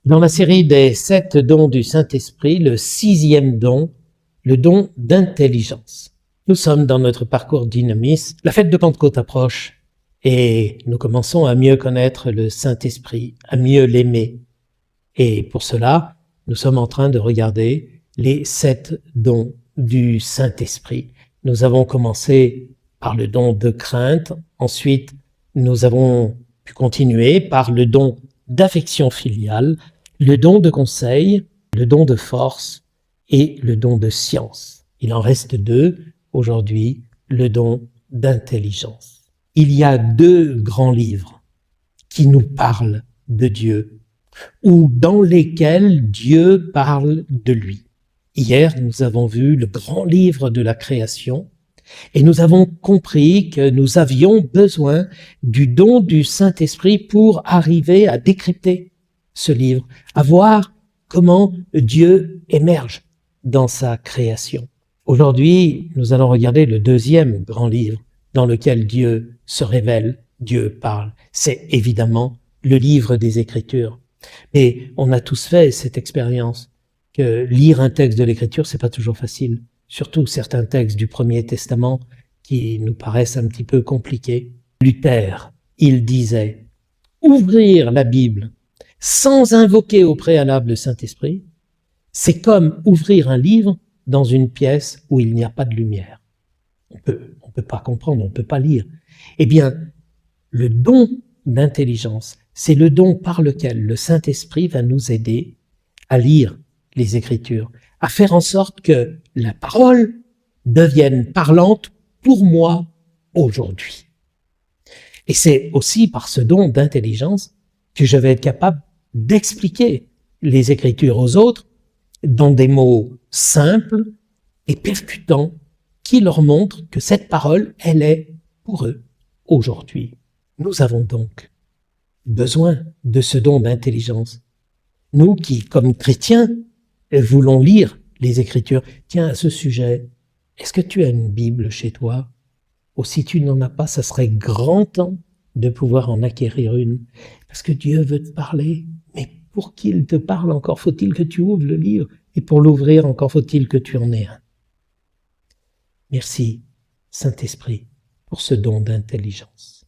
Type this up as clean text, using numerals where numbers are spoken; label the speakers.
Speaker 1: Dans la série des 7 dons du Saint-Esprit, le 6e don, le don d'intelligence. Nous sommes dans notre parcours Dynamis, la fête de Pentecôte approche et nous commençons à mieux connaître le Saint-Esprit, à mieux l'aimer. Et pour cela, nous sommes en train de regarder les 7 dons du Saint-Esprit. Nous avons commencé par le don de crainte, ensuite nous avons pu continuer par le don d'affection filiale, le don de conseil, le don de force et le don de science. Il en reste 2 aujourd'hui, le don d'intelligence. Il y a 2 grands livres qui nous parlent de Dieu ou dans lesquels Dieu parle de lui. Hier, nous avons vu le grand livre de la création et nous avons compris que nous avions besoin du don du Saint-Esprit pour arriver à décrypter ce livre, à voir comment Dieu émerge dans sa création. Aujourd'hui, nous allons regarder le 2e grand livre dans lequel Dieu se révèle, Dieu parle. C'est évidemment le livre des Écritures. Et on a tous fait cette expérience que lire un texte de l'Écriture, c'est pas toujours facile. Surtout certains textes du Premier Testament qui nous paraissent un petit peu compliqués. Luther, il disait « Ouvrir la Bible sans invoquer au préalable le Saint-Esprit, c'est comme ouvrir un livre dans une pièce où il n'y a pas de lumière. » On peut pas comprendre, on peut pas lire. Eh bien, le don d'intelligence, c'est le don par lequel le Saint-Esprit va nous aider à lire les Écritures, à faire en sorte que la parole devienne parlante pour moi aujourd'hui. Et c'est aussi par ce don d'intelligence que je vais être capable d'expliquer les Écritures aux autres dans des mots simples et percutants qui leur montrent que cette parole, elle est pour eux aujourd'hui. Nous avons donc besoin de ce don d'intelligence. Nous qui, comme chrétiens, voulons lire les Écritures. Tiens, à ce sujet, est-ce que tu as une Bible chez toi? Ou si tu n'en as pas, ça serait grand temps de pouvoir en acquérir une. Parce que Dieu veut te parler. Mais pour qu'il te parle, encore faut-il que tu ouvres le livre. Et pour l'ouvrir, encore faut-il que tu en aies un. Merci, Saint-Esprit, pour ce don d'intelligence.